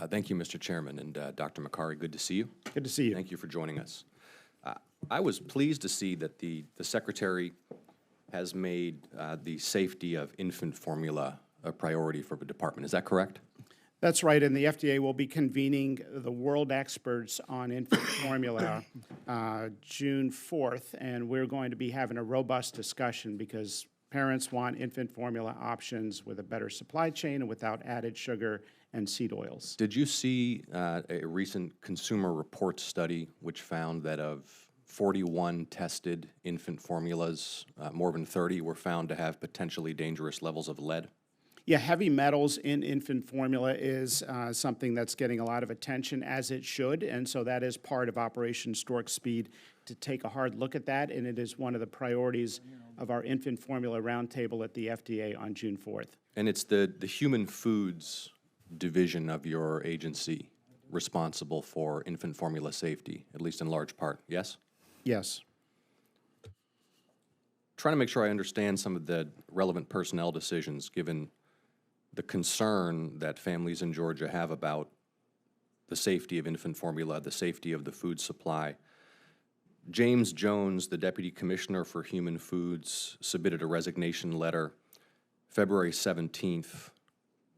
Thank you, Mr. Chairman, and Dr. Makari, good to see you. Good to see you. Thank you for joining us. I was pleased to see that the Secretary has made the safety of infant formula a priority for the department. Is that correct? That's right, and the FDA will be convening the world experts on infant formula June 4th, and we're going to be having a robust discussion because parents want infant formula options with a better supply chain and without added sugar and seed oils. Did you see a recent Consumer Reports study which found that of 41 tested infant formulas, more than 30 were found to have potentially dangerous levels of lead? Yeah, heavy metals in infant formula is something that's getting a lot of attention, as it should, and so that is part of Operation Stork Speed to take a hard look at that, and it is one of the priorities of our infant formula roundtable at the FDA on June 4th. And it's the Human Foods division of your agency responsible for infant formula safety, at least in large part, yes? Yes. Trying to make sure I understand some of the relevant personnel decisions given the concern that families in Georgia have about the safety of infant formula, the safety of the food supply. James Jones, the Deputy Commissioner for Human Foods, submitted a resignation letter February 17th,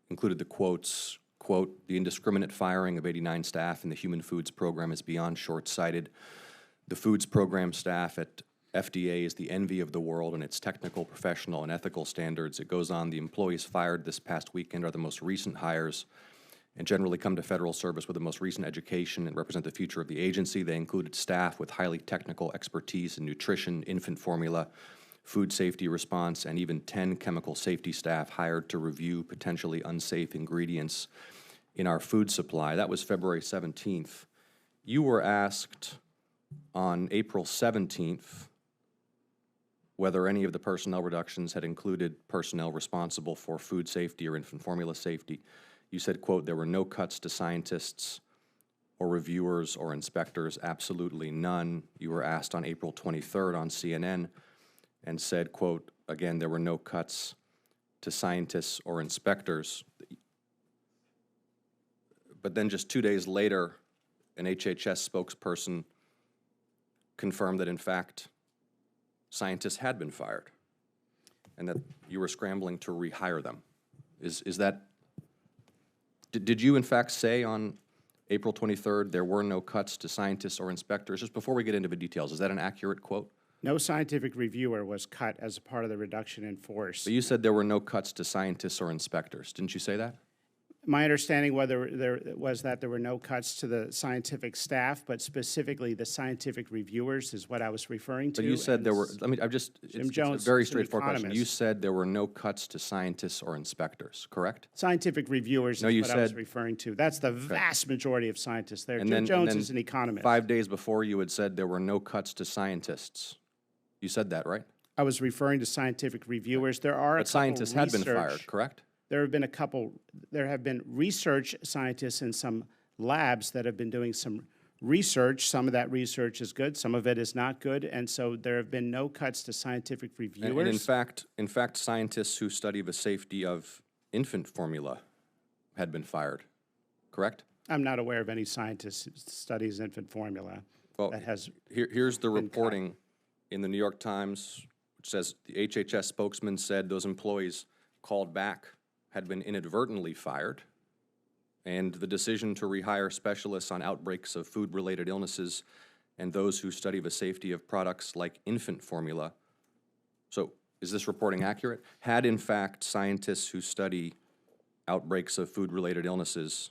included the quotes, quote, "The indiscriminate firing of 89 staff in the Human Foods program is beyond short-sighted. The foods program staff at FDA is the envy of the world in its technical, professional, and ethical standards." It goes on, "The employees fired this past weekend are the most recent hires and generally come to federal service with the most recent education and represent the future of the agency. They included staff with highly technical expertise in nutrition, infant formula, food safety response, and even 10 chemical safety staff hired to review potentially unsafe ingredients in our food supply." That was February 17th. You were asked on April 17th whether any of the personnel reductions had included personnel responsible for food safety or infant formula safety. You said, quote, "There were no cuts to scientists or reviewers or inspectors, absolutely none." You were asked on April 23rd on CNN and said, quote, again, "There were no cuts to scientists or inspectors." But then just 2 days later, an HHS spokesperson confirmed that, in fact, scientists had been fired and that you were scrambling to rehire them. Is that, did you in fact say on April 23rd there were no cuts to scientists or inspectors? Just before we get into the details, is that an accurate quote? No scientific reviewer was cut as a part of the reduction in force. But you said there were no cuts to scientists or inspectors. Didn't you say that? My understanding was that there were no cuts to the scientific staff, but specifically the scientific reviewers is what I was referring to. But you said there were, Jim Jones, it's a very straightforward question. You said there were no cuts to scientists or inspectors, correct? Scientific reviewers No, is you what I was referring to. That's the vast majority of scientists there. Jim Jones is an economist. 5 days before you had said there were no cuts to scientists. You said that, right? I was referring to scientific reviewers. There are But scientists had been fired, correct? There have been research scientists in some labs that have been doing some research. Some of that research is good, some of it is not good, and so there have been no cuts to scientific reviewers. And in fact, scientists who study the safety of infant formula had been fired, correct? I'm not aware of any scientist who studies infant formula that has. Here's the reporting in the New York Times, which says the HHS spokesman said those employees called back had been inadvertently fired, and the decision to rehire specialists on outbreaks of food-related illnesses and those who study the safety of products like infant formula. So is this reporting accurate? Had, in fact, scientists who study outbreaks of food-related illnesses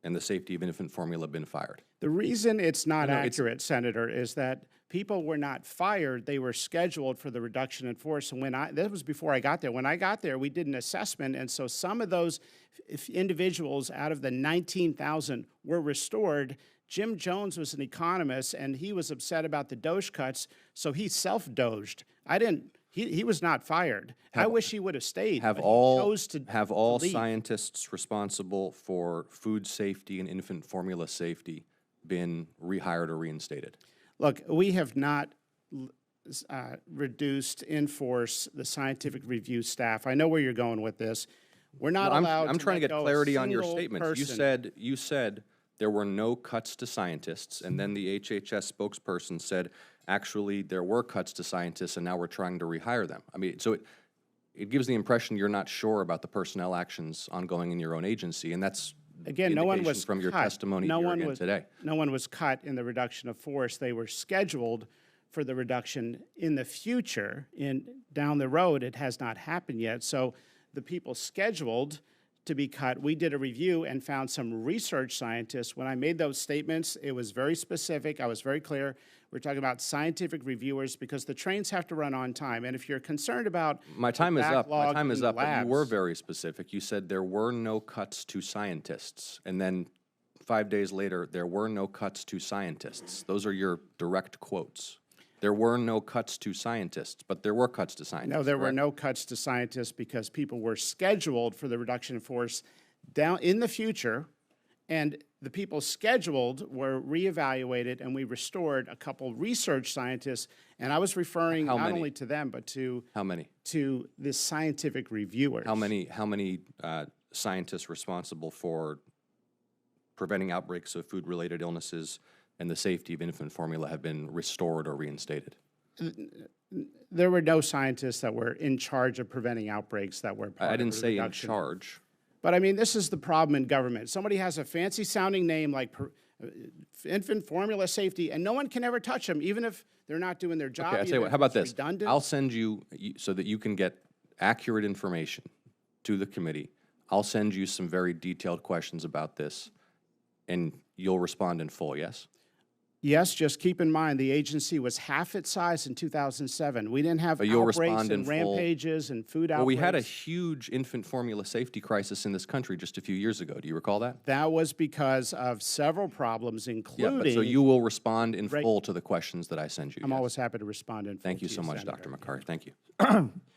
and the safety of infant formula been fired? The reason it's not accurate, Senator, is that people were not fired. They were scheduled for the reduction in force. And that was before I got there. When I got there, we did an assessment. And so some of those individuals out of the 19,000 were restored. Jim Jones was an economist, and he was upset about the Doge cuts, so he self-doged. He was not fired. I wish he would have stayed. Have all scientists responsible for food safety and infant formula safety been rehired or reinstated? Look, we have not reduced in force the scientific review staff. I know where you're going with this. We're not I'm, allowed I'm to trying to let get go of a clarity on your single statements. person. You said there were no cuts to scientists, and then the HHS spokesperson said, actually, there were cuts to scientists, and now we're trying to rehire them. I mean, so it gives the impression you're not sure about the personnel actions ongoing in your own agency, and that's Again, no one indication was from your cut. testimony No here one again was, today. no one was cut in the reduction of force. They were scheduled for the reduction in the future. Down the road, it has not happened yet. So the people scheduled to be cut, we did a review and found some research scientists. When I made those statements, it was very specific. I was very clear. We're talking about scientific reviewers because the trains have to run on time. And if you're concerned about My time is up. My time is up. But you were labs, very specific. You said there were no cuts to scientists, and then 5 days later, there were no cuts to scientists. Those are your direct quotes. There were no cuts to scientists, but there were cuts to scientists. No, there were correct? no cuts to scientists because people were scheduled for the reduction in force down in the future, and the people scheduled were reevaluated, and we restored a couple research scientists, and I was referring How not many? only to them, but to How many? the scientific reviewers. How many scientists responsible for preventing outbreaks of food-related illnesses and the safety of infant formula have been restored or reinstated? There were no scientists that were in charge of preventing outbreaks that were part I of didn't the say in reduction. charge. But I mean, this is the problem in government. Somebody has a fancy sounding name like infant formula safety, and no one can ever touch them, even if they're not doing their job. Okay, I'll tell you even what, if how about it's this? redundant. I'll send you, so that you can get accurate information to the committee, I'll send you some very detailed questions about this, and you'll respond in full, yes? Yes, just keep in mind, the agency was half its size in 2007. We didn't have But you'll outbreaks respond in and full. rampages and food outbreaks. Well, we had a huge infant formula safety crisis in this country just a few years ago. Do you recall that? That was because of several problems, Yeah, including... but so you will respond in full to the questions that I send you. I'm yes? always happy to respond in full. Thank you to so much, Senator. Dr. McCarty. Thank you.